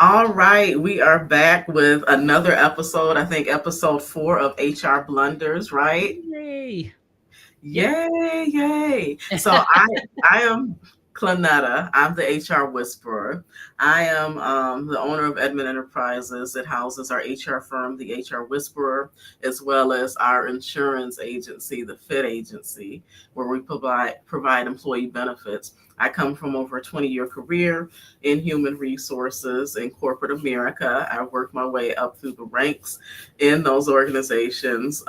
All right, we are back with another episode. I think episode 4 of HR Blunders, right? Yay. Yep. Yay, yay. So I am Clanetta. I'm the HR whisperer. I am the owner of Edmond Enterprises. It houses our HR firm, the HR Whisperer, as well as our insurance agency, the Fit Agency, where we provide employee benefits. I come from over a 20-year career in human resources in corporate America. I worked my way up through the ranks in those organizations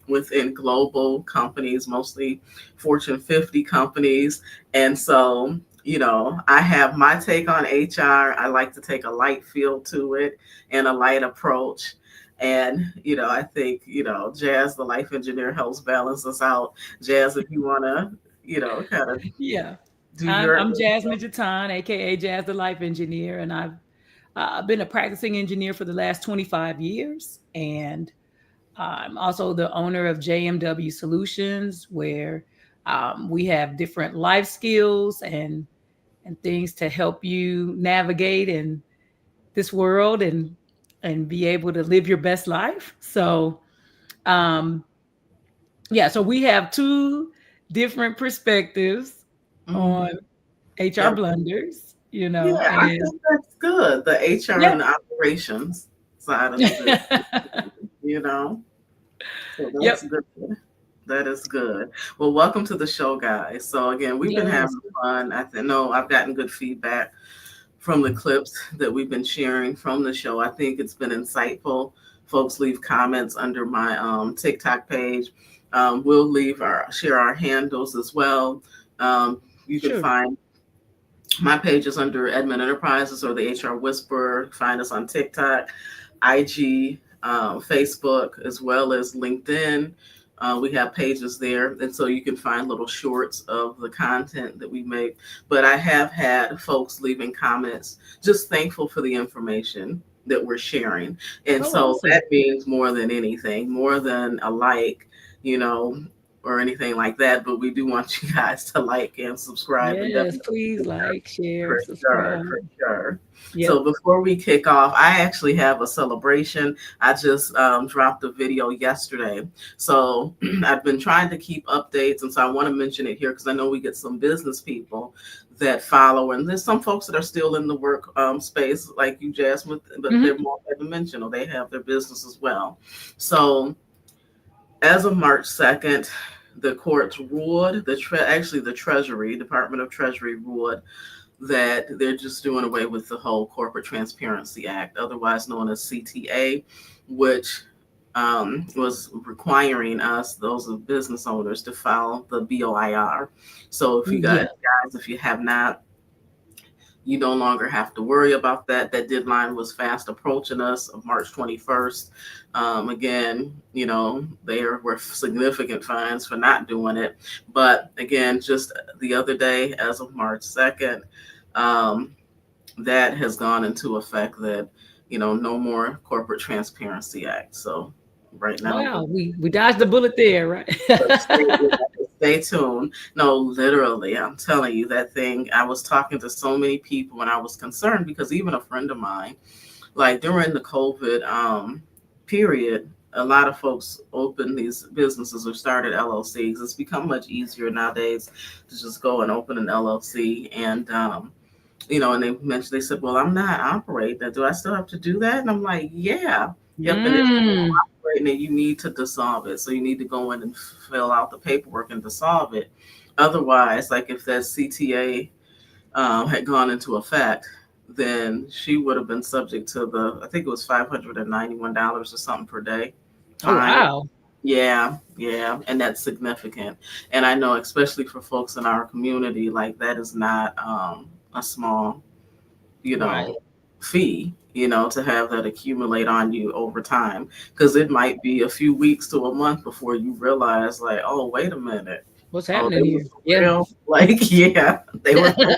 within global companies, mostly Fortune 50 companies. And so, I have my take on HR. I like to take a light feel to it and a light approach. And, I think, Jazz, the life engineer, helps balance us out. Jazz, if you want to, kind of Yeah. do I'm, your. I'm Jasmine Jatan, aka Jazz the Life Engineer, and I've been a practicing engineer for the last 25 years. And I'm also the owner of JMW Solutions, where we have different life skills and things to help you navigate in this world and be able to live your best life. So um, yeah, so we have two different perspectives Mhm. on HR Yeah, blunders, yeah, I and think that's good. The HR yeah. and the operations side of the business, you know. So that's Yep. good. That is good. Well, welcome to the show, guys. So again, we've been Yes. having fun. Know I've gotten good feedback from the clips that we've been sharing from the show. I think it's been insightful. Folks leave comments under my TikTok page. We'll share our handles as well. You can Sure. find my page is under Edmond Enterprises or the HR Whisperer. Find us on TikTok, IG, Facebook, as well as LinkedIn. We have pages there, and so you can find little shorts of the content that we make. But I have had folks leaving comments, just thankful for the information that we're sharing. And Oh, so awesome. that means more than anything, more than a like, you know, or anything like that. But we do want you guys to like and subscribe and Yes, definitely please like, share, for sure, subscribe. for sure. So Yep. before we kick off, I actually have a celebration. I just dropped a video yesterday. So I've been trying to keep updates, and so I want to mention it here because I know we get some business people that follow, and there's some folks that are still in the work space, like you, Jasmine, but they're Hmm. multidimensional. They have their business as well. So as of March 2nd, the courts ruled, actually the Treasury, Department of Treasury ruled that they're just doing away with the whole Corporate Transparency Act, otherwise known as CTA, which was requiring us, those of business owners, to file the BOIR. So if you Yeah. guys, if you have not, you no longer have to worry about that. That deadline was fast approaching us of March 21st. Again, there were significant fines for not doing it. But again, just the other day, as of March 2nd, um, that has gone into effect that, no more Corporate Transparency Act. So right now, Wow, we dodged the bullet there, right? stay tuned. No, literally, I'm telling you that thing. I was talking to so many people and I was concerned because even a friend of mine, like during the COVID period, a lot of folks opened these businesses or started LLCs. It's become much easier nowadays to just go and open an LLC. And, and they said, well, I'm not operating. Do I still have to do that? And I'm like, yeah. Yep. And if Mm. right now you need to dissolve it. So you need to go in and fill out the paperwork and dissolve it. Otherwise, like if that CTA had gone into effect, then she would have been subject to I think it was $591 or something per day Oh, fine. wow. Yeah, yeah, and that's significant. And I know, especially for folks in our community, like that is not a small, you Right. know, fee, to have that accumulate on you over time. Because it might be a few weeks to a month before you realize, like, oh, wait a minute. What's Oh, happening they were here? for Yeah. real? Like, yeah, they were for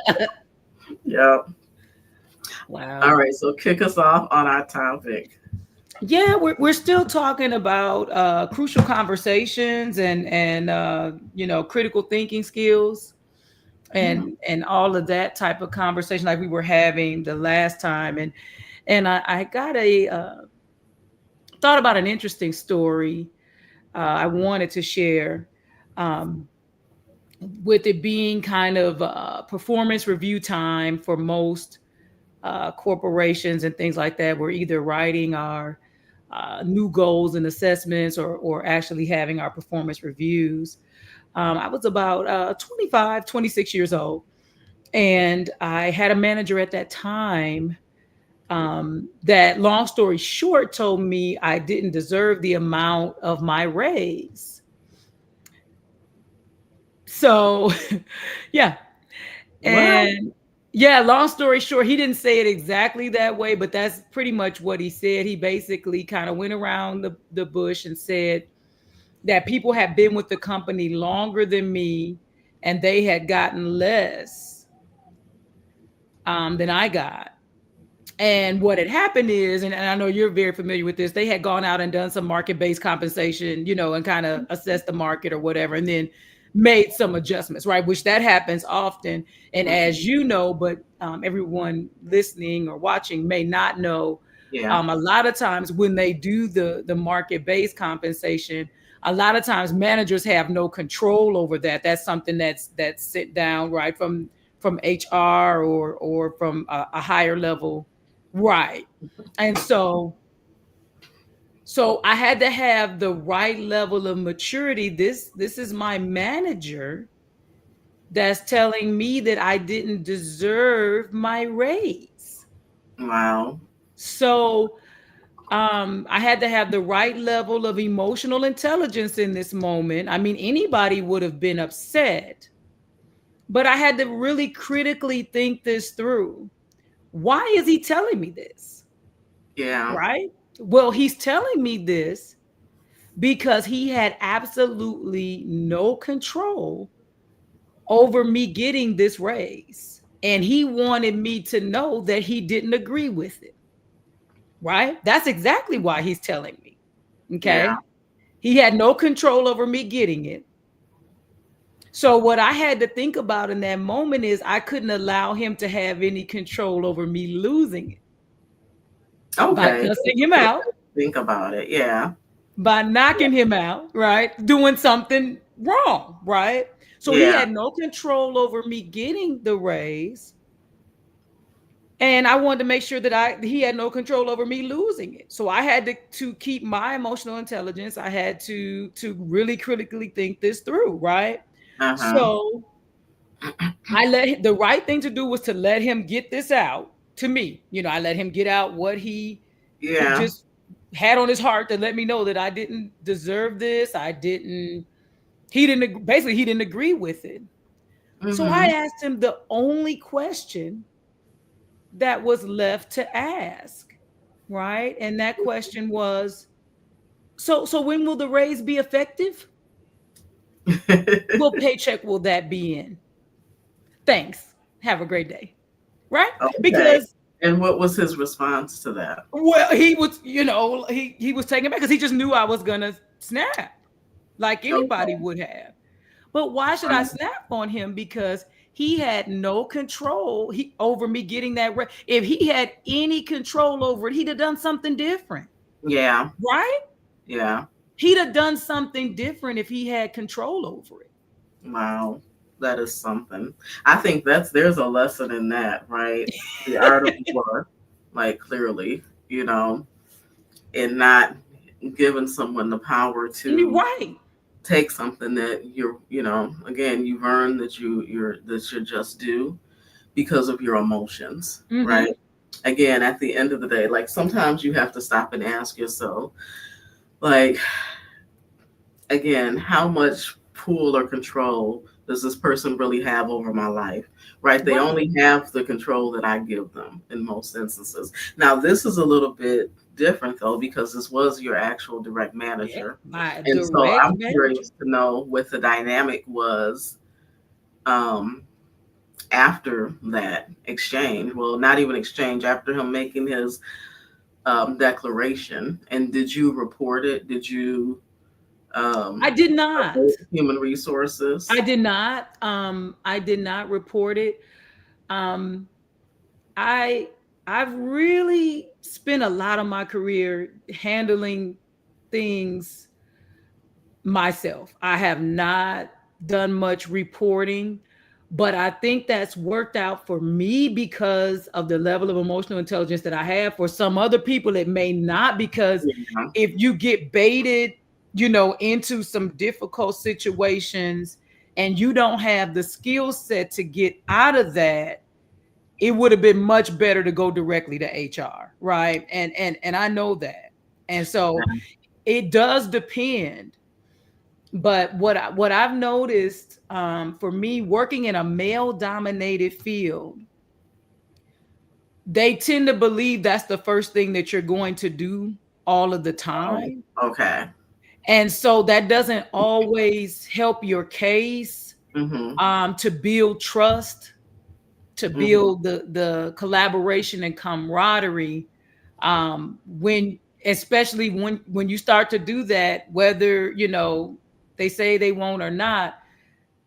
yeah. All Wow. right, so kick us off on our topic. Yeah, we're still talking about crucial conversations and critical thinking skills Yeah. and all of that type of conversation like we were having the last time. And I got a thought about an interesting story I wanted to share. Um, with it being kind of performance review time for most corporations and things like that, we're either writing our new goals and assessments or actually having our performance reviews. I was about 25, 26 years old. And I had a manager at that time that, long story short, told me I didn't deserve the amount of my raise. So, yeah. Well, And yeah, long story short, he didn't say it exactly that way, but that's pretty much what he said. He basically kind of went around the bush and said that people had been with the company longer than me and they had gotten less than I got. And what had happened is, and I know you're very familiar with this, they had gone out and done some market-based compensation, and kind of assessed the market or whatever, and then made some adjustments, right? Which that happens often. And as you know, but everyone listening or watching may not know, yeah. a lot of times when they do the market-based compensation, a lot of times managers have no control over that. That's something that's sit down right from HR or from a higher level. Right. And so I had to have the right level of maturity. This is my manager that's telling me that I didn't deserve my raise. Wow. So I had to have the right level of emotional intelligence in this moment. I mean, anybody would have been upset, but I had to really critically think this through. Why is he telling me this? Yeah. Right? Well, he's telling me this because he had absolutely no control over me getting this raise. And he wanted me to know that he didn't agree with it. Right? That's exactly why he's telling me. Yeah. Okay. He had no control over me getting it. So, what I had to think about in that moment is I couldn't allow him to have any control over me losing it by Okay. cussing him So out, think about it. Yeah. by knocking him out, right? Doing something wrong, right? So he Yeah. had no control over me getting the raise. And I wanted to make sure that he had no control over me losing it. So I had to keep my emotional intelligence. I had to really critically think this through, right? Uh-huh. So the right thing to do was to let him get this out to me. I let him get out what he Yeah. just had on his heart to let me know that I didn't deserve this. Basically he didn't agree with it. So I Mm-hmm. asked him the only question that was left to ask, right? And that question was, so when will the raise be effective? What paycheck will that be in? Thanks. Have a great day. Right? Okay. Because And what was his response to that? well, he was, he was taken back because he just knew I was gonna snap like anybody Okay. would have. But why should I Right. snap on him? Because he had no control over me getting that. If he had any control over it, he'd have done something different, Yeah. right? Yeah. He'd have done something different if he had control over it. Wow. That is something. I think there's a lesson in that, right? The art of war, like clearly, and not giving someone the power You're to right. take something that again, you've earned that you're just due because of your emotions, right? Mm-hmm. Again, at the end of the day, like sometimes you have to stop and ask yourself, like, again, how much pull or control does this person really have over my life? Right? They Right. only have the control that I give them in most instances. Now, this is a little bit different though, because this was your actual direct Yeah. manager. My And so direct I'm manager. curious to know what the dynamic was um, after that exchange. Well, not even exchange, after him making his declaration. And did you report it? Did you I um, did not. human resources? I did not report it. Um, I I've really spent a lot of my career handling things myself. I have not done much reporting, but I think that's worked out for me because of the level of emotional intelligence that I have. For some other people, it may not, because Yeah. if you get baited, into some difficult situations and you don't have the skill set to get out of that, it would have been much better to go directly to HR, right? And I know that. And so it does depend, but what I've noticed, for me, working in a male dominated field, they tend to believe that's the first thing that you're going to do all of the Oh, time. okay. And so that doesn't always help your case, Mm-hmm. to build trust, to Mm-hmm. build the collaboration and camaraderie, when especially when you start to do that, whether they say they won't or not,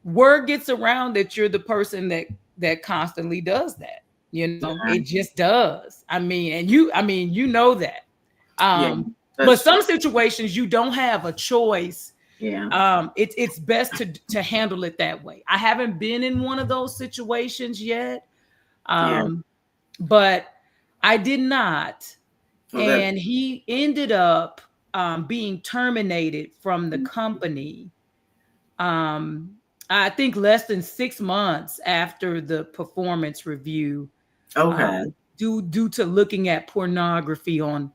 word gets around that you're the person that constantly does that. Yeah. It just does. I mean, that. Yeah. But That's true. some situations you don't have a choice. Yeah. It's best to handle it that way. I haven't been in one of those situations yet, Yeah. um, but I did not. Well, that. And he ended up, being terminated from the company, um, I think less than 6 months after the performance review, Okay. um, due to looking at pornography on,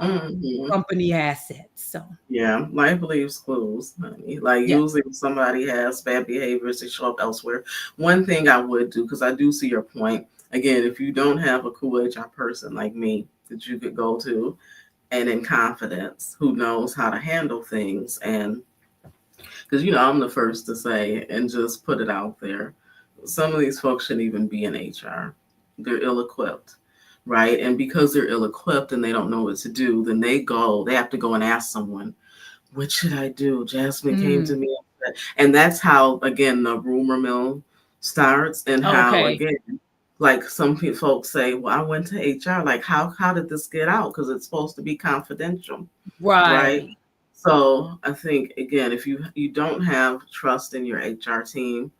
Mm-hmm. company assets. So Yeah, life leaves clues, honey. Like yeah, usually when somebody has bad behaviors, they show up elsewhere. One thing I would do, because I do see your point. Again, if you don't have a cool HR person like me that you could go to and in confidence, who knows how to handle things, and because I'm the first to say and just put it out there, some of these folks shouldn't even be in HR. They're ill equipped, right? And because they're ill equipped and they don't know what to do, then they have to go and ask someone, what should I do? Jasmine came to mm, me. And that's how, again, the rumor mill starts, and how, okay, again, like some folks say, well, I went to HR. Like, how did this get out? Because it's supposed to be confidential, right? right, So I think, again, if you don't have trust in your HR team,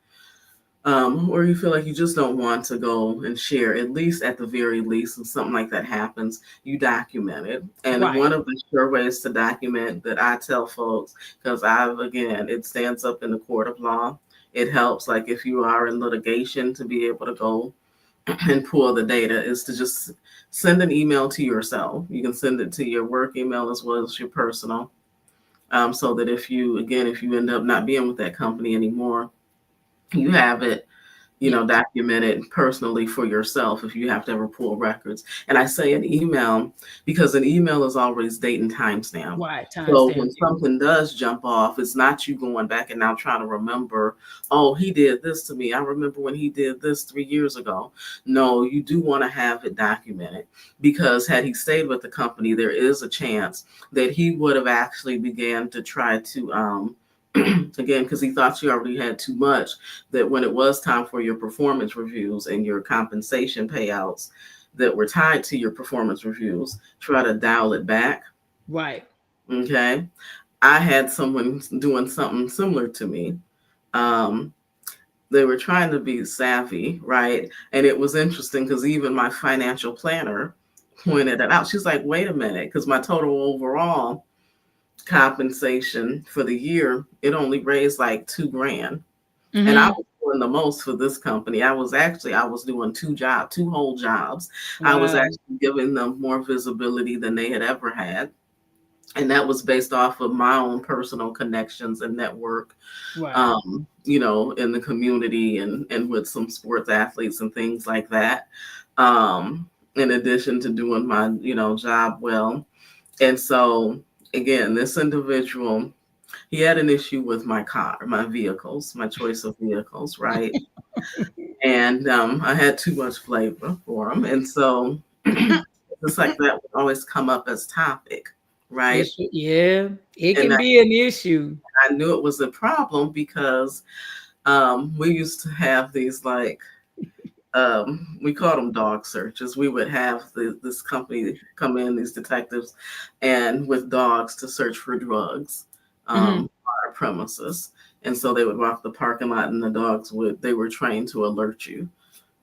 or you feel like you just don't want to go and share, at least at the very least, when something like that happens, you document it. And right, one of the sure ways to document that I tell folks, because again, it stands up in the court of law. It helps, like if you are in litigation, to be able to go and pull the data, is to just send an email to yourself. You can send it to your work email as well as your personal, so that if you end up not being with that company anymore, you have it, yeah, document it personally for yourself if you have to ever pull records. And I say an email because an email is always date and timestamp. right. So Timestamp. when something does jump off, it's not you going back and now trying to remember, oh, he did this to me. I remember when he did this 3 years ago. No, you do want to have it documented, because had he stayed with the company, there is a chance that he would have actually began to try to, again, because he thought you already had too much, that when it was time for your performance reviews and your compensation payouts that were tied to your performance reviews, try to dial it back. Right. Okay. I had someone doing something similar to me. Um, they were trying to be savvy, right? And it was interesting because even my financial planner pointed it out. She's like, wait a minute, because my total overall compensation for the year, it only raised like 2 grand. And I Hmm. was doing the most for this company. I was doing two whole jobs. I was Wow. actually giving them more visibility than they had ever had. And that was based off of my own personal connections and network, Right. in the community, and with some sports athletes and things like that. In addition to doing my, job well. And so again, this individual, he had an issue with my vehicles, my choice of vehicles, right? And I had too much flavor for him, and so it's like that would always come up as topic, right? Yeah, it And can be an issue. I knew it was a problem because we used to have these, like, we called them dog searches. We would have this company come in, these detectives, and with dogs to search for drugs Hmm. on our premises. And so they would walk the parking lot, and the dogs they were trained to alert you,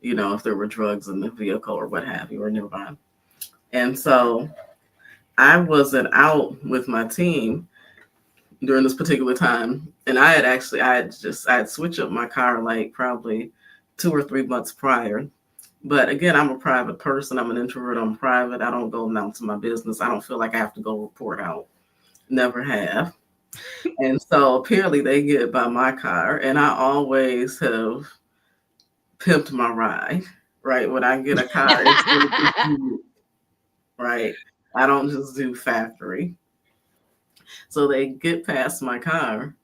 if there were drugs in the vehicle or what have you, or nearby. And so I wasn't out with my team during this particular time, and I had switched up my car like probably 2 or 3 months prior. But again, I'm a private person. I'm an introvert. I'm private. I don't go announce my business. I don't feel like I have to go report out. Never have. And so apparently they get by my car, and I always have pimped my ride. Right when I get a car, it's going to be unique, right. I don't just do factory. So they get past my car,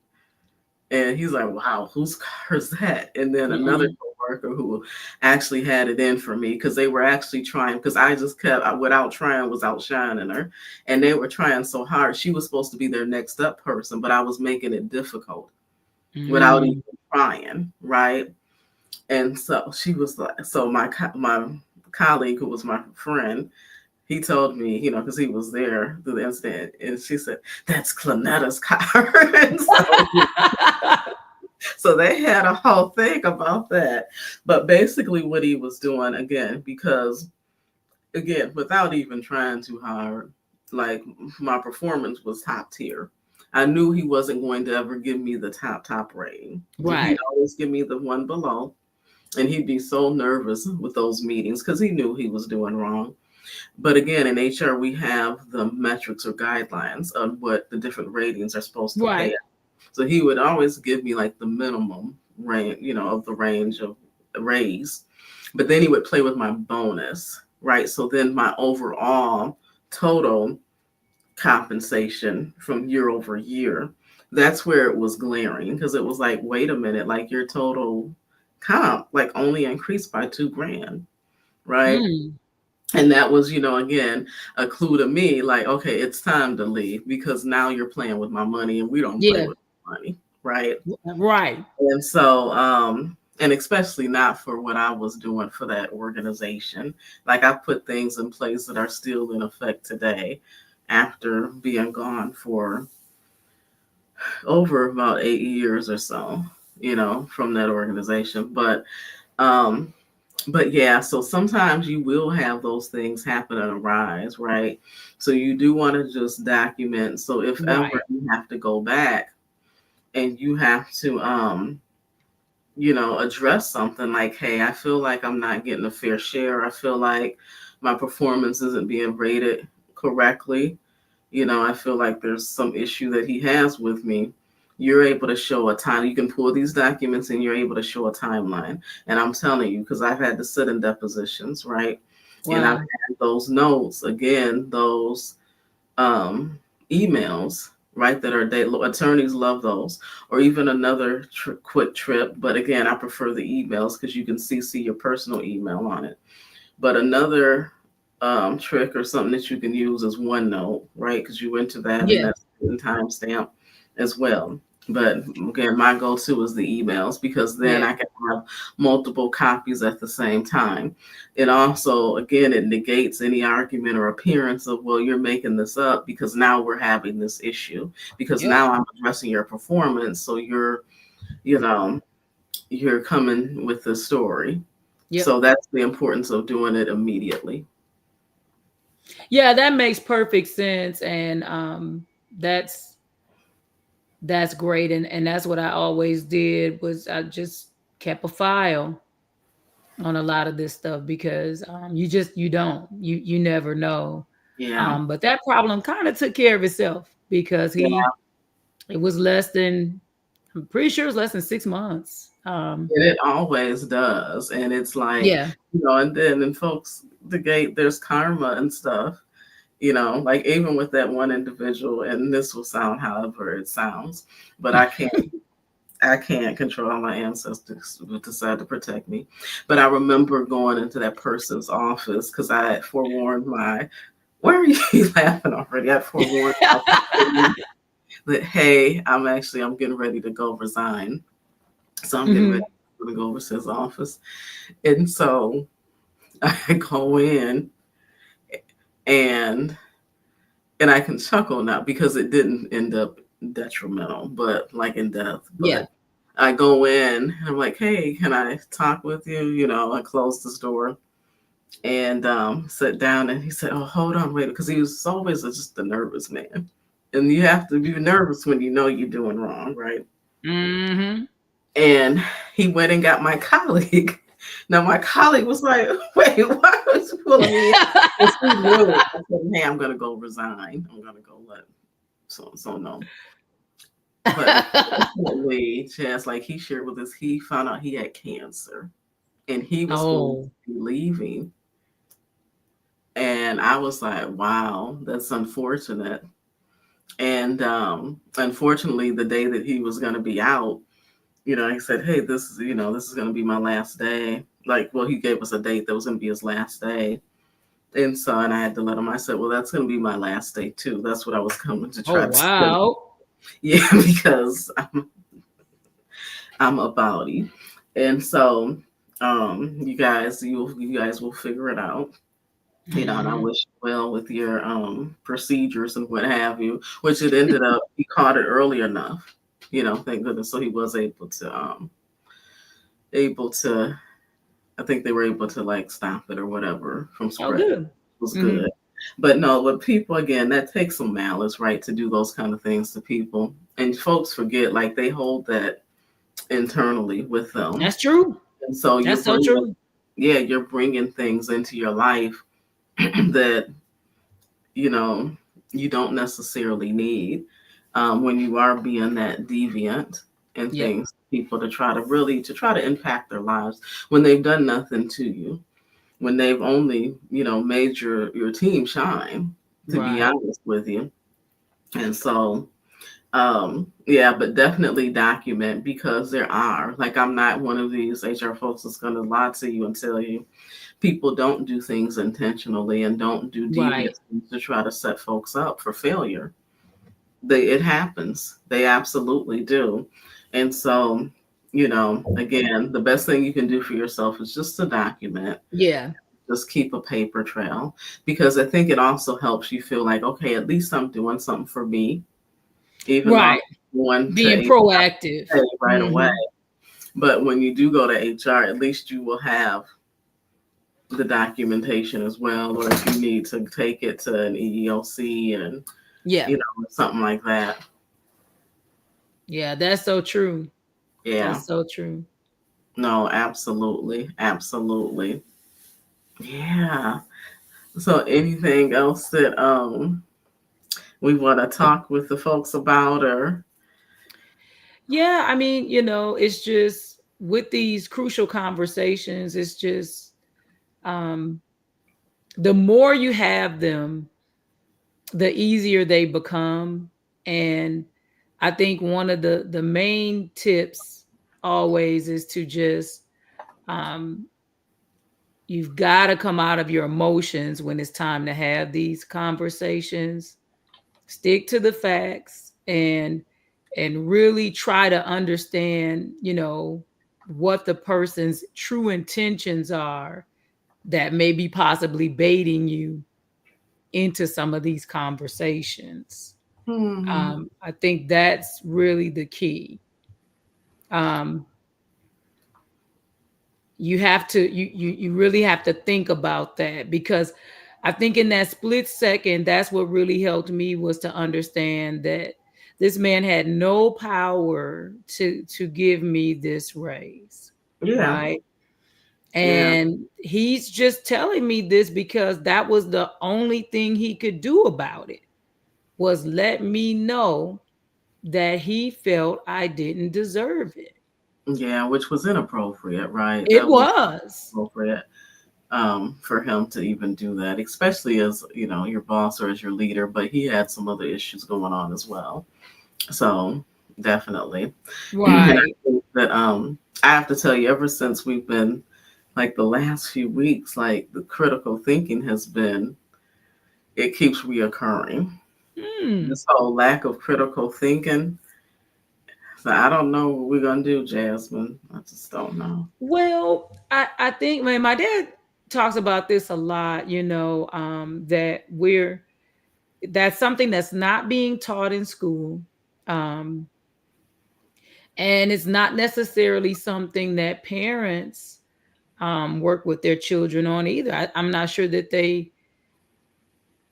and he's like, "Wow, whose car is that?" And then another Mm-mm. coworker who actually had it in for me because they were actually trying, because I just without trying was outshining her, and they were trying so hard. She was supposed to be their next up person, but I was making it difficult without even Mm. trying, right? And so she was like, so my colleague who was my friend, he told me, because he was there through the incident, and she said, "That's Clanetta's car." And so they had a whole thing about that. But basically, what he was doing, again, because again, without even trying too hard, like my performance was top tier. I knew he wasn't going to ever give me the top rating. He'd Right. always give me the one below, and he'd be so nervous with those meetings because he knew he was doing wrong. But again, in HR, we have the metrics or guidelines on what the different ratings are supposed to pay. Right. So he would always give me like the minimum range, of the range of raise. But then he would play with my bonus, right? So then my overall total compensation from year over year, that's where it was glaring, because it was like, wait a minute, like your total comp like only increased by 2 grand, right? Mm. And that was, again, a clue to me, like, okay, it's time to leave because now you're playing with my money and we don't play Yeah. with money, right? Right. And so, and especially not for what I was doing for that organization. Like I put things in place that are still in effect today after being gone for over about 8 years or so, from that organization. Um, but yeah, so sometimes you will have those things happen and arise, right? So you do want to just document. So if ever Right. you have to go back and you have to address something like, hey, I feel like I'm not getting a fair share. I feel like my performance isn't being rated correctly. I feel like there's some issue that he has with me. You're able to show a time. You can pull these documents and you're able to show a timeline. And I'm telling you, because I've had to sit in depositions, right? And I've Wow. had those notes, again, those emails, right? Attorneys love those, or even another quick trip. But again, I prefer the emails because you can CC your personal email on it. But another trick or something that you can use is OneNote, right? Because you enter that and Yeah. that's in timestamp as well. But again, my go-to is the emails because then Yeah. I can have multiple copies at the same time. It also, again, it negates any argument or appearance of, well, you're making this up because now we're having this issue because Yep. now I'm addressing your performance. So you know, you're coming with the story. Yep. So that's the importance of doing it immediately. Yeah, that makes perfect sense. And that's that's great. And that's what I always did was I just kept a file on a lot of this stuff because you don't you never know. Yeah. But that problem kind of took care of itself because Yeah. it was less than, I'm pretty sure it was less than 6 months. And it always does. And it's like, Yeah. and then in folks, there's karma and stuff, like even with that one individual, and this will sound however it sounds, but I can't control how my ancestors would decide to protect me. But I remember going into that person's office because I had forewarned why are you laughing already? I forewarned my that, hey, I'm getting ready to go resign. So I'm getting ready Hmm. to going to go over to his office. And so I go in and and I can chuckle now because it didn't end up detrimental, but like in death. Yeah. But I go in and I'm like, hey, can I talk with you? You know, I closed this door and sat down and he said, oh, hold on, wait, because he was always just a nervous man. And you have to be nervous when you know you're doing wrong, right? Mm-hmm. And he went and got my colleague. Now my colleague was like, wait, why was you pulling me in? Because he knew. I said, hey, I'm gonna go resign. I'm gonna go let so know. But unfortunately, just like he shared with us, he found out he had cancer and he was going to Oh, be leaving. And I was like, wow, that's unfortunate. And unfortunately, the day that he was going to be out, you know, he said, hey, this is, you know, this is going to be my last day. Like, well, he gave us a date that was going to be his last day. And so, and I had to let him, I said, well, that's going to be my last day too. That's what I was coming to oh try to say. wow. Yeah, because I'm a body. And so, you guys will figure it out. You know, and I Mm-hmm. wish you well with your procedures and what have you, which it ended up he caught it early enough, you know, thank goodness. So he was able to I think they were able to like stop it or whatever from Oh, spreading. good. It was Mm-hmm. good. But no, with people again, that takes some malice, right, to do those kind of things to people. And folks forget, like they hold that internally with them. That's true. And so That's so true. you're bringing things into your life that you know you don't necessarily need when you are being that deviant and Yep. things people to try to impact their lives when they've done nothing to you, when they've only made your team shine, to be Right. honest with you. And so yeah, but definitely document, because there are, like, I'm not one of these HR folks that's going to lie to you and tell you people don't do things intentionally and don't do Right. devious things to try to set folks up for failure. It happens. They absolutely do. And so, again, the best thing you can do for yourself is just to document, Yeah. just keep a paper trail, because I think it also helps you feel like, okay, at least I'm doing something for me, even though I'm Right. going to Being HR proactive. right away. Mm-hmm. But when you do go to HR, at least you will have the documentation as well, or if you need to take it to an EEOC and Yeah. something like that. Yeah. That's so true. Yeah. That's so true. No, absolutely. Absolutely. Yeah. So anything else that we want to talk with the folks about, or Yeah. I mean, it's just with these crucial conversations, it's just um, the more you have them, the easier they become. And I think one of the main tips always is to just um, you've got to come out of your emotions when it's time to have these conversations. Stick to the facts and really try to understand, what the person's true intentions are that may be possibly baiting you into some of these conversations. hmm. I think that's really the key. Um, you really have to think about that, because I think in that split second, that's what really helped me, was to understand that this man had no power to give me this raise, Yeah. right? Yeah. And he's just telling me this because that was the only thing he could do about it, was let me know that he felt I didn't deserve it. Yeah, which was inappropriate, right? It That was was. appropriate for him to even do that, especially as your boss or as your leader. But he had some other issues going on as well, so definitely. And I Right. think that I have to tell you, ever since we've been, like, the last few weeks, like, the critical thinking has been, it keeps reoccurring. Hmm. This whole lack of critical thinking, So I don't know what we're gonna do, Jasmine. I just don't know. Well, I think my dad talks about this a lot, that that's something that's not being taught in school. Um, and it's not necessarily something that parents work with their children on either. I'm not sure that they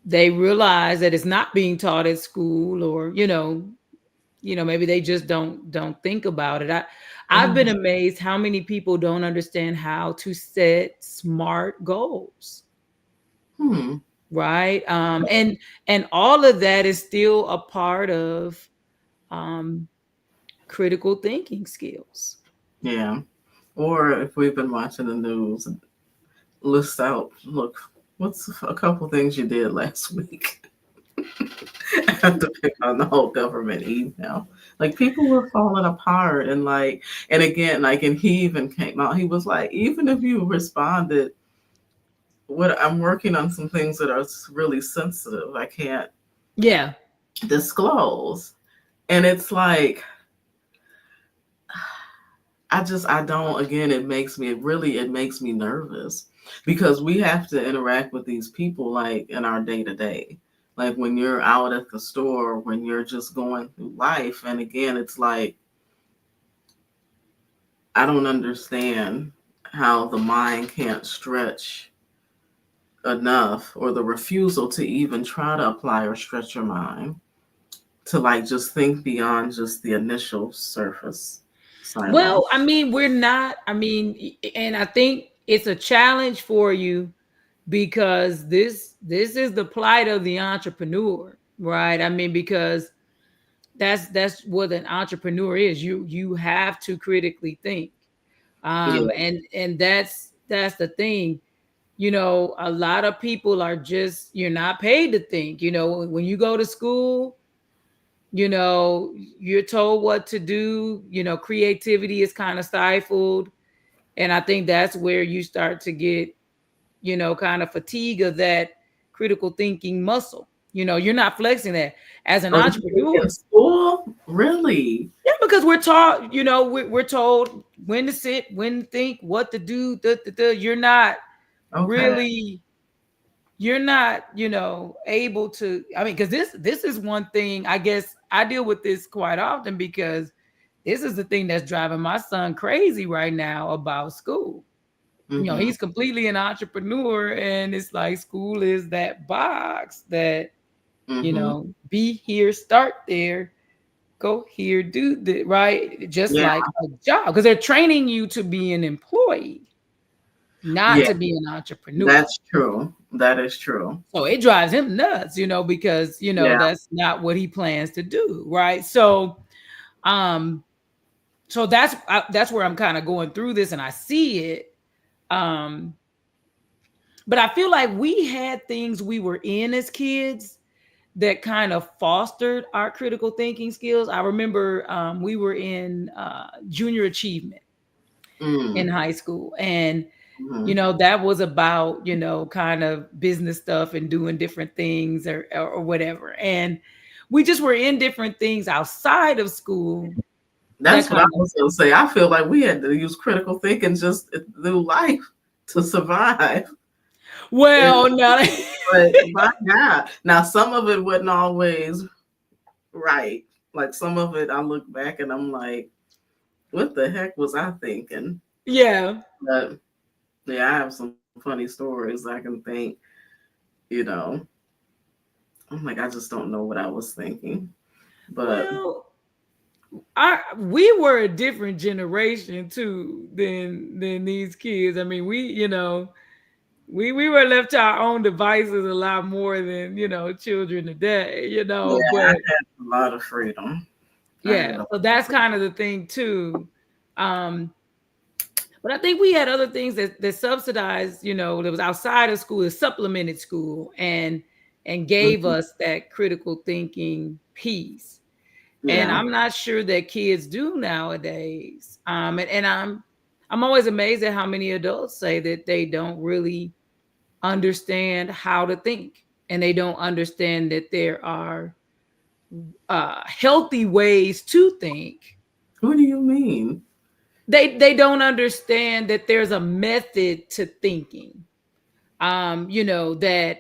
realize that it's not being taught at school, or maybe they just don't think about it. I've been Mhm. amazed how many people don't understand how to set smart goals, Hmm. right? And all of that is still a part of um, critical thinking skills. Yeah. Or if we've been watching the news, list out, look, what's a couple things you did last week? I have to pick on the whole government email. Like people were falling apart, and and again, and he even came out. He was like, even if you responded, what I'm working on some things that are really sensitive. I can't Yeah. disclose, and it's like I don't. Again, it makes me nervous because we have to interact with these people like in our day to day. Like when you're out at the store, when you're just going through life. And again, it's like I don't understand how the mind can't stretch enough, or the refusal to even try to apply or stretch your mind to just think beyond just the initial surface silo. Well, I mean, we're not, I mean, and I think it's a challenge for you because this is the plight of the entrepreneur, right? I mean, because that's what an entrepreneur is. You have to critically think. Yeah. And that's the thing. A lot of people are just, you're not paid to think. When you go to school, you're told what to do. Creativity is kind of stifled. And I think that's where you start to get, kind of fatigue of that critical thinking muscle. You're not flexing that as an Oh, you think entrepreneur. in school? Really? Yeah, because we're taught, we're told when to sit, when to think, what to do. You're not Okay. really, you're not, able to. I mean, because this is one thing. I guess I deal with this quite often because this is the thing that's driving my son crazy right now about school. Mm-hmm. He's completely an entrepreneur, and it's like school is that box that, Mm-hmm. be here, start there, go here, do the right, just Yeah. like a job, because they're training you to be an employee, not Yeah. to be an entrepreneur. That's true. That is true. So it drives him nuts, because Yeah. that's not what he plans to do, right? Um, so that's where I'm kind of going through this, and I see it. Um, but I feel like we had things we were in as kids that kind of fostered our critical thinking skills. I remember we were in junior achievement in Mm. high school, and Mm-hmm. that was about kind of business stuff and doing different things, or whatever. And we just were in different things outside of school that That's what kind I of. was gonna say. I feel like we had to use critical thinking just through life to survive. And, Well, no. but my God, now some of it wasn't always right. Like some of it, I look back and I'm like, what the heck was I thinking? Yeah. But yeah, I have some funny stories. I can think, you know, I'm like, I just don't know what I was thinking. But Well, we were a different generation too than these kids. I mean, we were left to our own devices a lot more than children today. yeah, I But had a lot of freedom. I had yeah, a so that's kind of the thing too. Um, but I think we had other things that subsidized, that was outside of school, that supplemented school, and gave Mhm. us that critical thinking piece. And Yeah. I'm not sure that kids do nowadays. And I'm always amazed at how many adults say that they don't really understand how to think, and they don't understand that there are healthy ways to think, What do you mean? They don't understand that there's a method to thinking. That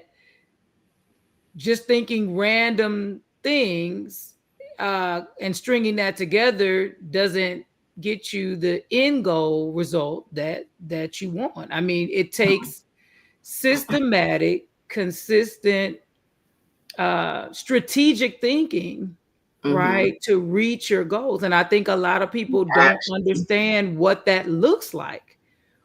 just thinking random things and stringing that together doesn't get you the end goal result that you want. I mean, it takes systematic, consistent, strategic thinking, Mm-hmm. right, to reach your goals. And I think a lot of people don't Action. understand what that looks like.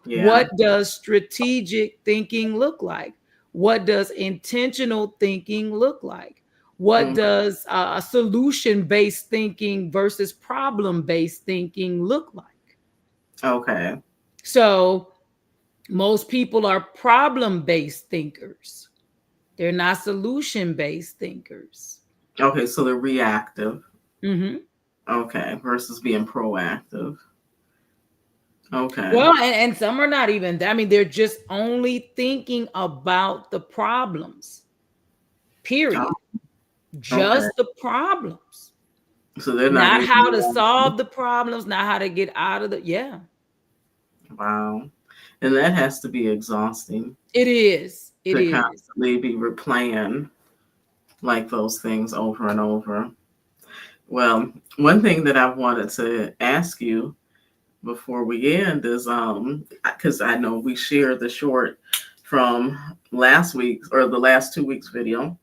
Yeah. What does strategic thinking look like? What does intentional thinking look like? What Mm, does solution based thinking versus problem based thinking look like? okay. So, most people are problem based thinkers, they're not solution based thinkers. Okay. So they're reactive. Mhm. Okay. Versus being proactive. Okay. Well, and some are not even, I mean, they're just only thinking about the problems, Oh, period. okay. Just the problems. So they're not Not even. how to solve the problems, not how to get out of the, yeah. Wow. And that has to be exhausting It is. It to is. constantly be replaying like those things over and over. Well, one thing that I wanted to ask you before we end is because I know we shared the short from last week's or the last 2 weeks video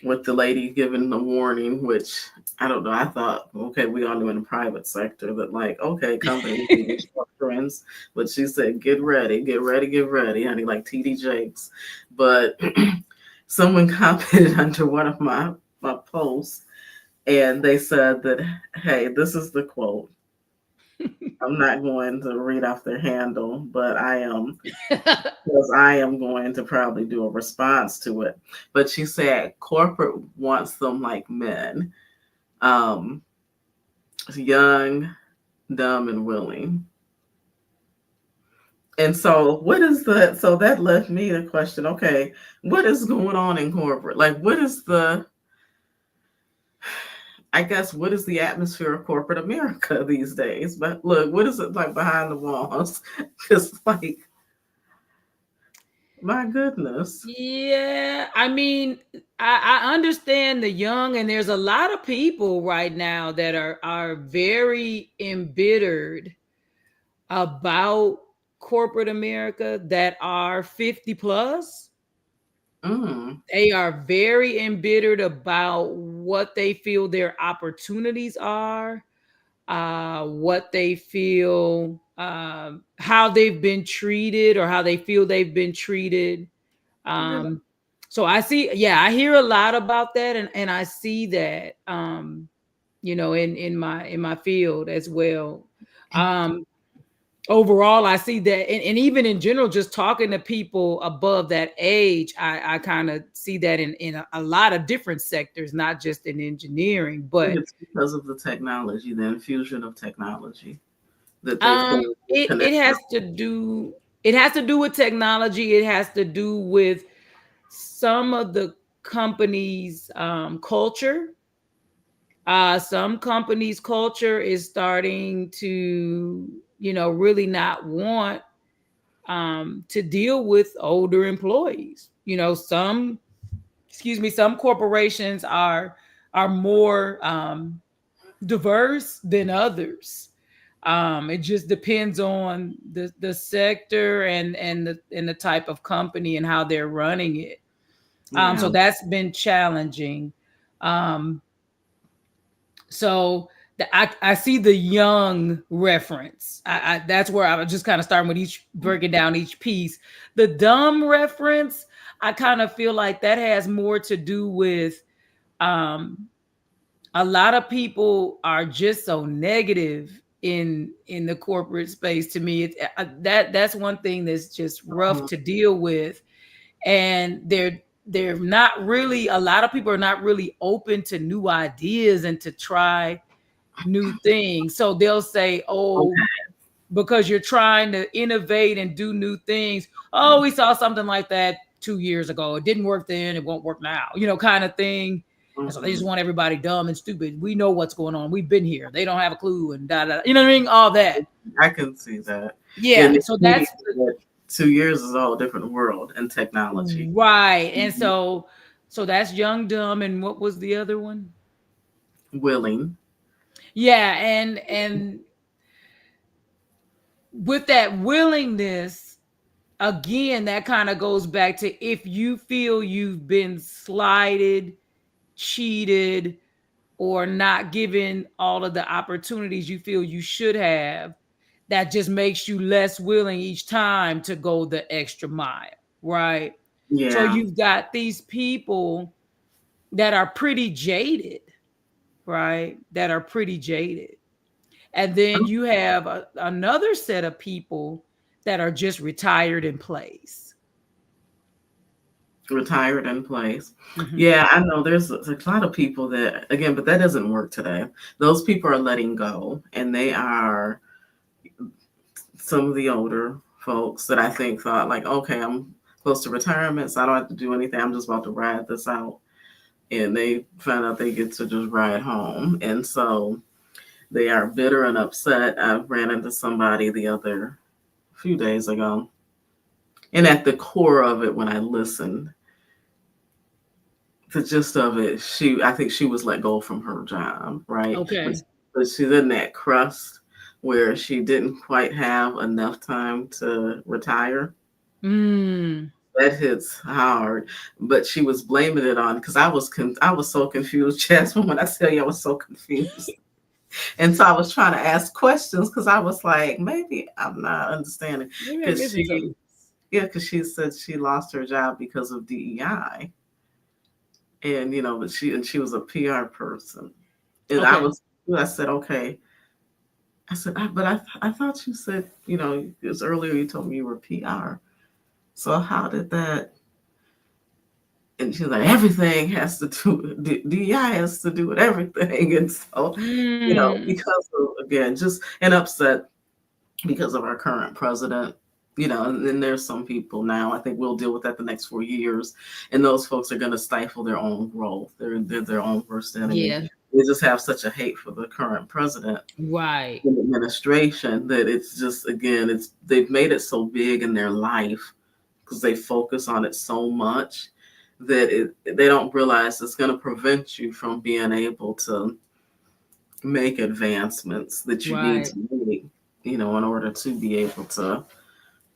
with the lady giving the warning, which I don't know. I thought, okay, we all knew in the private sector that, like, okay, companies do restructurings, but she said, get ready, get ready, get ready, honey, like TD Jakes. But someone commented under one of my posts, and they said that, hey, this is the quote. I'm not going to read off their handle, but I am, because I am going to probably do a response to it. But she said corporate wants them like men, um, young, dumb, and willing. And so, what is the? So that left me the question. Okay, what is going on in corporate? Like, what is the? I guess what is the atmosphere of corporate America these days? But look, what is it like behind the walls? Because, like, my goodness. Yeah, I mean, I understand the young, and there's a lot of people right now that are very embittered about corporate America that are 50 plus. Mm, They are very embittered about what they feel their opportunities are, what they feel, how they've been treated, or how they feel they've been treated. really? Um, so I see, yeah, I hear a lot about that, and I see that, in my field as well. Um, Overall, I see that, and even in general, just talking to people above that age, I kind of see that in a lot of different sectors, not just in engineering. I think But it's because of the technology, the infusion of technology that they feel it connected. has to do with technology. It has to do with some of the companies' culture. Some companies' culture is starting to, really not want to deal with older employees. Some corporations are more diverse than others. It just depends on the sector and the type of company and how they're running it. So Yeah. that's been challenging. Um, so I see the young reference. That's where I was just kind of starting with each, breaking down each piece. The dumb reference, I kind of feel like that has more to do with um, a lot of people are just so negative in the corporate space. To me, that's one thing that's just rough Mhm. to deal with, and they're not really, a lot of people are not really open to new ideas and to try new things. So they'll say, oh, Okay. because you're trying to innovate and do new things, oh, we saw something like that 2 years ago, it didn't work then, it won't work now, kind of thing. And so they just Mhm. want everybody dumb and stupid. We know what's going on. We've been here. They don't have a clue and da da. You know what I mean? All that. I can see that. Yeah. And So that's 2 years is a whole different world and technology. right. And Mhm. so that's young, dumb, and what was the other one? Willing. Yeah, and with that willingness, again, that kind of goes back to if you feel you've been slighted, cheated, or not given all of the opportunities you feel you should have, that just makes you less willing each time to go the extra mile, right? So Yeah. you've got these people that are pretty jaded, right? That are pretty jaded. And then you have another set of people that are just retired in place. Retired in place. Mhm. Yeah, I know there's a lot of people that, again, but that doesn't work today. Those people are letting go, and they are some of the older folks that I think thought, like, okay, I'm close to retirement, so I don't have to do anything. I'm just about to ride this out. And they find out they get to just ride home. And so they are bitter and upset. I ran into somebody the other few days ago. And at the core of it, when I listened, the gist of it, I think she was let go from her job, right? Okay. But she's in that crust where she didn't quite have enough time to retire. Mm. That hits hard, but she was blaming it on because I was so confused, Jasmine. When I tell you I was so confused, and so I was trying to ask questions because I was like, maybe I'm not understanding. Maybe I'm Because missing something. because she said she lost her job because of DEI, and but she was a PR person, and Okay. I said, okay. I said, I thought you said, because earlier you told me you were PR. So how did that? And she's like, everything has to do, DEI has to do with everything. And so, Mm. because of, again, just an upset because of our current president, and then there's some people now, I think we'll deal with that the next 4 years. And those folks are going to stifle their own growth. They're their own worst enemy. Yeah. They just have such a hate for the current president Right. and administration that it's just, again, they've made it so big in their life because they focus on it so much that they don't realize it's going to prevent you from being able to make advancements that you need Right. to make, in order to be able to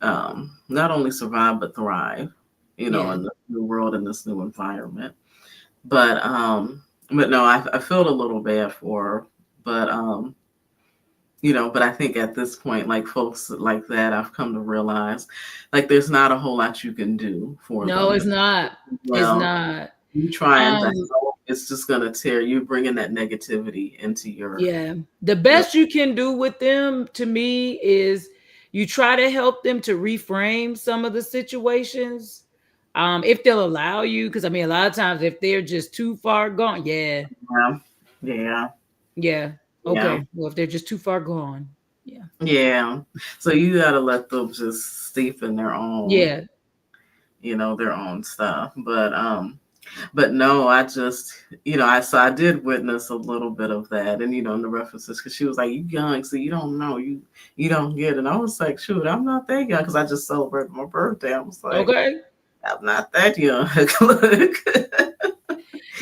not only survive but thrive, Yeah. in this new world, in this new environment. But no, I felt a little bad for her, but but I think at this point, like folks like that, I've come to realize, like there's not a whole lot you can do for No, them. it's not. It's Well, not. you trying to Um, help, it's just gonna tear you, bringing that negativity into yeah. The your best you can do with them to me is you try to help them to reframe some of the situations. If they'll allow you, because I mean, a lot of times if they're just too far gone, yeah, yeah, yeah, yeah, yeah, okay. Well, if they're just too far gone, yeah, yeah. So you gotta let them just steep in yeah, their own stuff. But no, I just, I did witness a little bit of that, and in the references, because she was like, "You young, so you don't know, you don't get it." And I was like, "Shoot, I'm not that young," because I just celebrated my birthday. I was like, okay. "I'm not that young."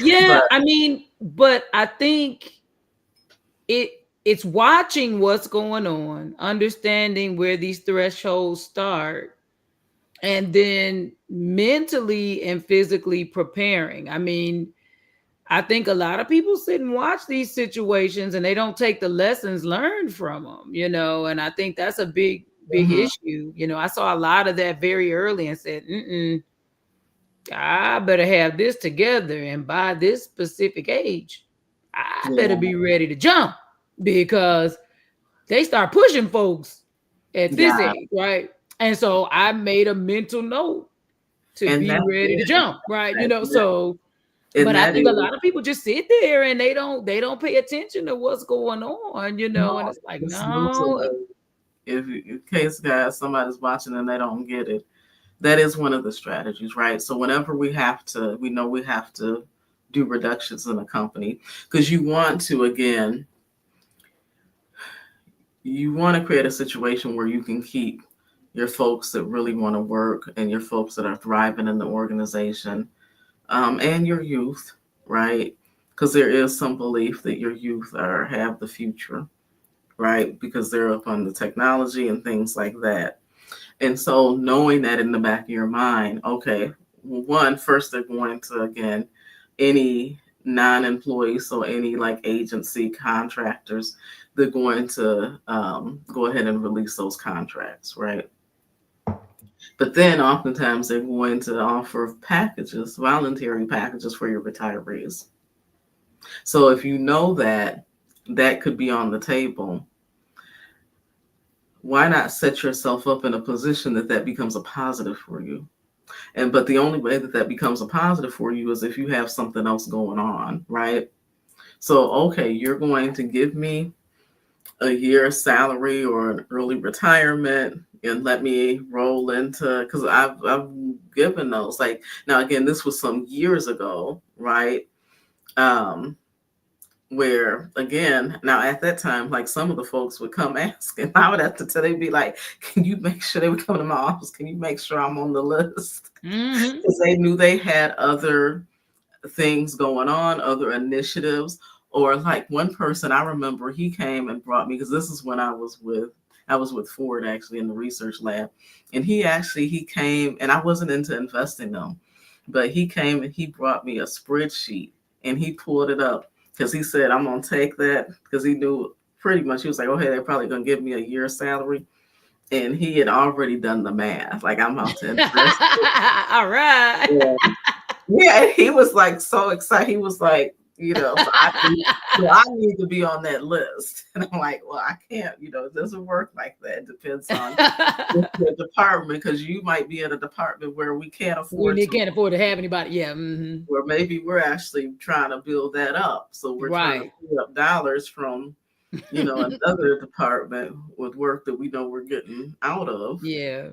Yeah, But I mean, but I think it it's watching what's going on, understanding where these thresholds start, and then mentally and physically preparing. I mean, I think a lot of people sit and watch these situations and they don't take the lessons learned from them, and I think that's a big mhm, issue. I saw a lot of that very early and said, I better have this together, and by this specific age, I better yeah, be ready to jump because they start pushing folks at this yeah, age, right? And so I made a mental note to and be ready to jump, right? So and but I that think a is lot of people just sit there and they don't pay attention to what's going on, no, and it's like, it's usually no, if in case guys somebody's watching and they don't get it. That is one of the strategies, right? So whenever we know we have to do reductions in a company, because you want to, again, you want to create a situation where you can keep your folks that really want to work and your folks that are thriving in the organization, and your youth, right? Because there is some belief that your youth have the future, right? Because they're up on the technology and things like that. And so knowing that in the back of your mind, okay, one, first they're going to, again, any non-employees, so any like agency contractors, they're going to go ahead and release those contracts, right? But then oftentimes they're going to offer packages, voluntary packages for your retirees. So if you know that that could be on the table, why not set yourself up in a position that that becomes a positive for you? And but the only way that that becomes a positive for you is if you have something else going on, right? So okay, you're going to give me a year's salary or an early retirement and let me roll into, because I've given those, like, now again, this was some years ago, right? um where again, now at that time, like some of the folks would come ask, and I would have to tell, they'd be like, can you make sure, they would come to my office, can you make sure I'm on the list? Mm-hmm. Because they knew they had other things going on, other initiatives. Or like one person I remember, he came and brought me, because this is when I was with Ford actually in the research lab. And he came, and I wasn't into investing them, but he came and he brought me a spreadsheet and he pulled it up because he said, I'm gonna take that, because he knew pretty much, he was like, oh hey, they're probably gonna give me a year's salary. And he had already done the math. Like, I'm out to invest. All right. Yeah. Yeah, and he was like so excited. He was like, so I need to be on that list. And I'm like, well, I can't, it doesn't work like that. It depends on the department, because you might be in a department where we can't afford to, Can't afford to have anybody. Yeah. Mm-hmm. where maybe we're actually trying to build that up. So we're trying to Right. free up dollars from, another department with work that we know we're getting out of. Yeah.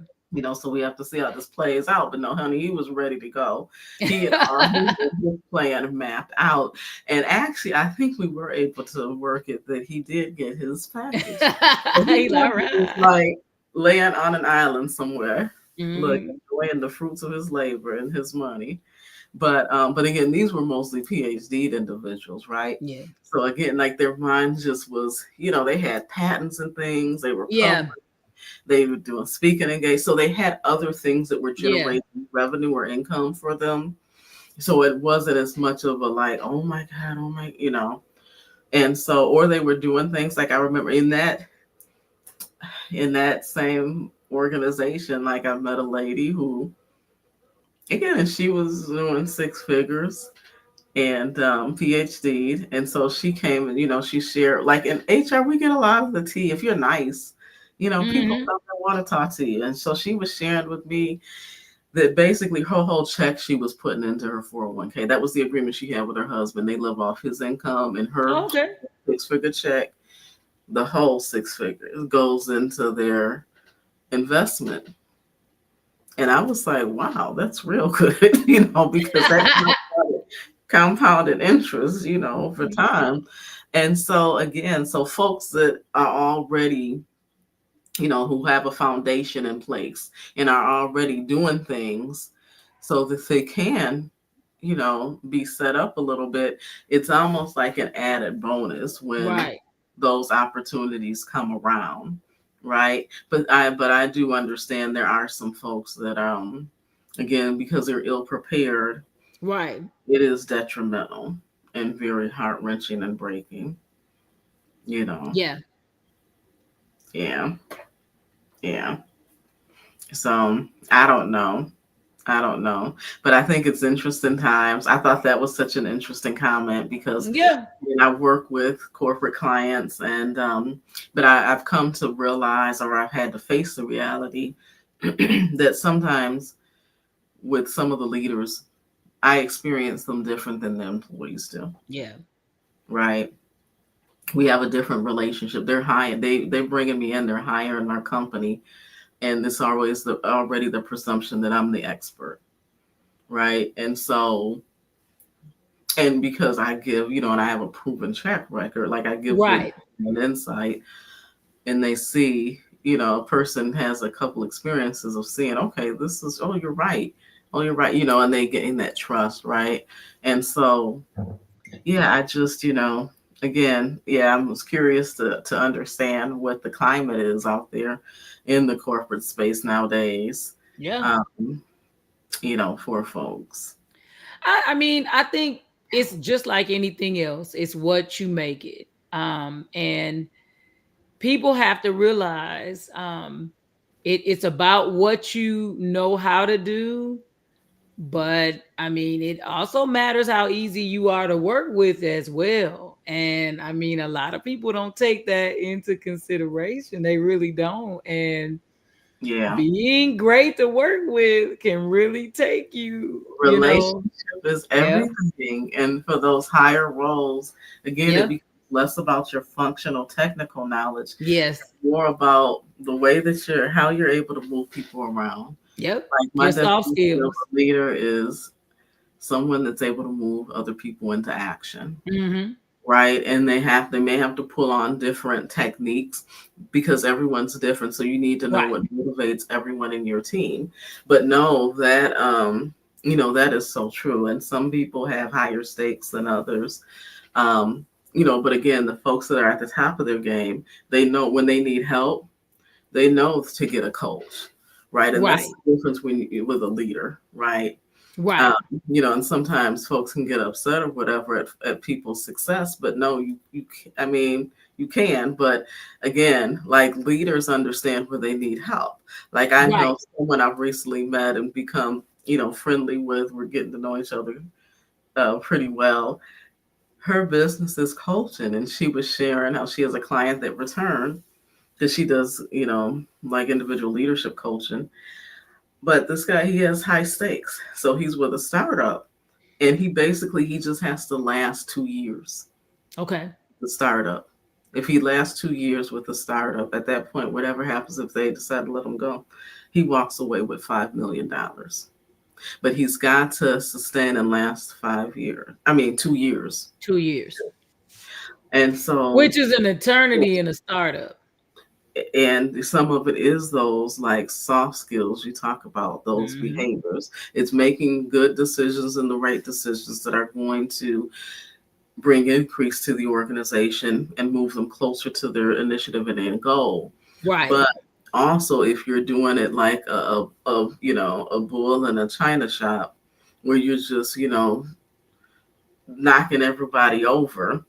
So we have to see how this plays out. But no, honey, he was ready to go. He had already his plan mapped out. And actually, I think we were able to work it that he did get his package. But he He's all was right. like laying on an island somewhere, look, Mm-hmm. enjoying the fruits of his labor and his money. But again, these were mostly PhD individuals, right? Yeah. So again, like their mind just was, they had patents and things, they were Yeah. published, they were doing speaking engagement. So they had other things that were Yeah. generating revenue or income for them. So it wasn't as much of a like, oh my God, oh my. And so, or they were doing things like, I remember in that same organization, like I met a lady who, again, and she was doing six figures and PhD. And so she came and, she shared, like in HR, we get a lot of the tea. If you're nice, people Mm-hmm. come and want to talk to you. And so she was sharing with me that basically her whole check she was putting into her 401k. That was the agreement she had with her husband. They live off his income, and her Okay. six-figure check, the whole six figures goes into their investment. And I was like, wow, that's real good, because that compounded interest, over time. And so again, so folks that are already, who have a foundation in place and are already doing things so that they can, be set up a little bit, it's almost like an added bonus when Right. those opportunities come around, right? But I do understand there are some folks that again, because they're ill prepared, Right. it is detrimental and very heart wrenching and breaking, you know. Yeah. Yeah, yeah. So I don't know. I don't know. But I think it's interesting times. I thought that was such an interesting comment because Yeah. I work with corporate clients, and but I've come to realize, or I've had to face the reality that sometimes with some of the leaders, I experience them different than the employees do. Yeah. Right? We have a different relationship. They're high. They're bringing me in. They're higher in our company, and it's always already the presumption that I'm the expert, right? And so And because I give, and I have a proven track record, like I give good Right. an insight, and they see, a person has a couple experiences of seeing, okay, this is, oh, you're right. Oh, you're right. And they gain that trust, right? And so, yeah, I just, again, yeah, I was curious to understand what the climate is out there in the corporate space nowadays, Yeah. um, for folks. I mean, I think it's just like anything else. It's what you make it. And people have to realize it's about what you know how to do. But I mean, it also matters how easy you are to work with as well. And I mean, a lot of people don't take that into consideration. They really don't. And Yeah. being great to work with can really take Relationship is Yep. everything. And for those higher roles, again, it Yep. becomes less about your functional technical knowledge, Yes. more about the way that how you're able to move people around. Yep. Like my Your soft definition of skills. a leader is someone that's able to move other people into action. Hmm. Right. And they may have to pull on different techniques because everyone's different. So you need to know Right. what motivates everyone in your team. But know that that is so true. And some people have higher stakes than others. But again, the folks that are at the top of their game, they know when they need help, they know to get a coach. Right. And that's Right. the difference with a leader, right? Right. Um, and sometimes folks can get upset or whatever at people's success, but no, I mean, you can, but again, like leaders understand where they need help. Like I Right. know someone I've recently met and become, friendly with, we're getting to know each other pretty well. Her business is coaching, and she was sharing how she has a client that returned because she does, like individual leadership coaching. But this guy, he has high stakes. So he's with a startup, and he just has to last 2 years, Okay. the startup. If he lasts 2 years with the startup, at that point, whatever happens, if they decide to let him go, he walks away with $5 million. But he's got to sustain and last 5 years. I mean, 2 years. 2 years. And so, Which is an eternity in a startup. and some of it is those like soft skills you talk about, those Hmm. behaviors. It's making good decisions and the right decisions that are going to bring increase to the organization and move them closer to their initiative and end goal. Right. But also, if you're doing it like a bull in a china shop, where you're just knocking everybody over,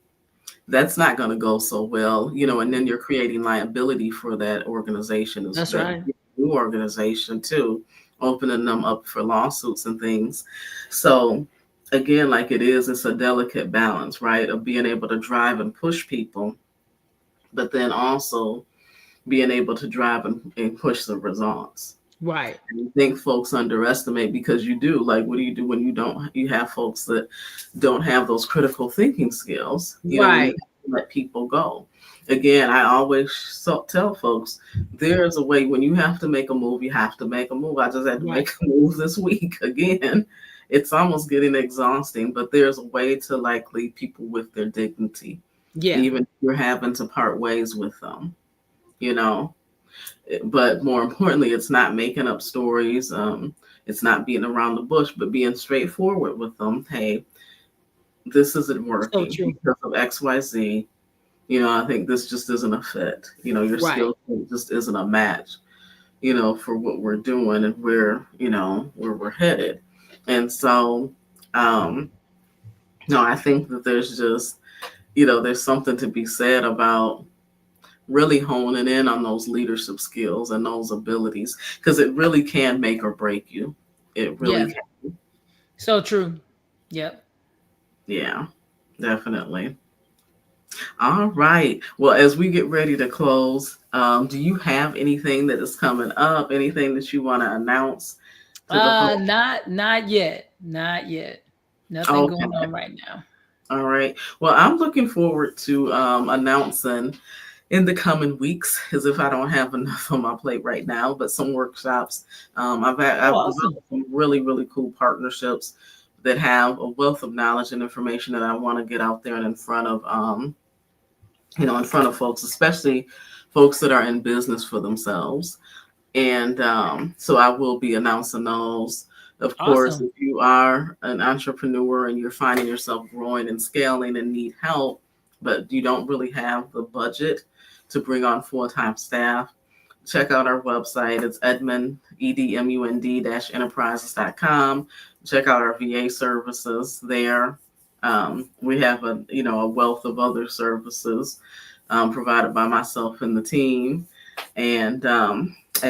that's not going to go so well, and then you're creating liability for that organization, is That's that right. new organization too, opening them up for lawsuits and things. So again, like it's a delicate balance, right, of being able to drive and push people, but then also being able to drive and push the results. Right. And I think folks underestimate, because you do, like, what do you do when you have folks that don't have those critical thinking skills, when you Right. let people go. Again, I always tell folks, there's a way. When you have to make a move, you have to make a move. I just had to Right. make a move this week again. It's almost getting exhausting, but there's a way to like leave people with their dignity, Yeah. even if you're having to part ways with them, you know but more importantly, it's not making up stories. It's not being around the bush, but being straightforward with them. Hey, this isn't So working true. because of XYZ. I think this just isn't a fit. Your Right. skill set just isn't a match, for what we're doing and where we're headed. And so, um, no, I think that there's just, there's something to be said about really honing in on those leadership skills and those abilities, because it really can make or break you. It really Yeah. can. So true. Yep. Yeah, definitely. All right. Well, as we get ready to close, do you have anything that is coming up? Anything that you want to announce to the folks? Not yet. Not yet. Nothing Okay. going on right now. All right. Well, I'm looking forward to announcing in the coming weeks, as if I don't have enough on my plate right now, but some workshops. I've Oh, developed awesome. some really, really cool partnerships that have a wealth of knowledge and information that I want to get out there and in front of in front of folks, especially folks that are in business for themselves. And so I will be announcing those. Of course, Awesome. if you are an entrepreneur and you're finding yourself growing and scaling and need help, but you don't really have the budget to bring on full-time staff, check out our website. It's edmund-enterprises.com. Check out our VA services there. We have a wealth of other services provided by myself and the team. And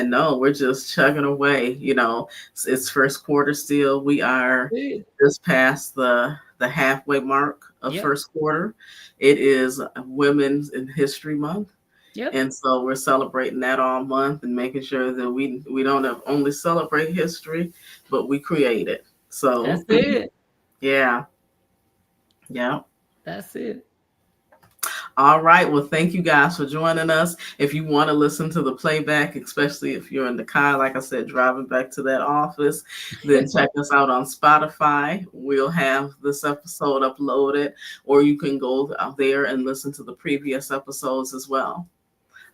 no, we're just chugging away. It's first quarter still. We are Good. just past the halfway mark of Yep. first quarter. It is Women's in History Month. Yep. And so we're celebrating that all month and making sure that we don't only celebrate history, but we create it. That's So it. yeah, yeah. That's it. All right. Well, thank you guys for joining us. If you want to listen to the playback, especially if you're in the car, like I said, driving back to that office, then check us out on Spotify. We'll have this episode uploaded, or you can go out there and listen to the previous episodes as well.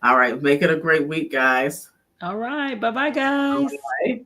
All right. Make it a great week, guys. All right. Bye bye, All guys. right.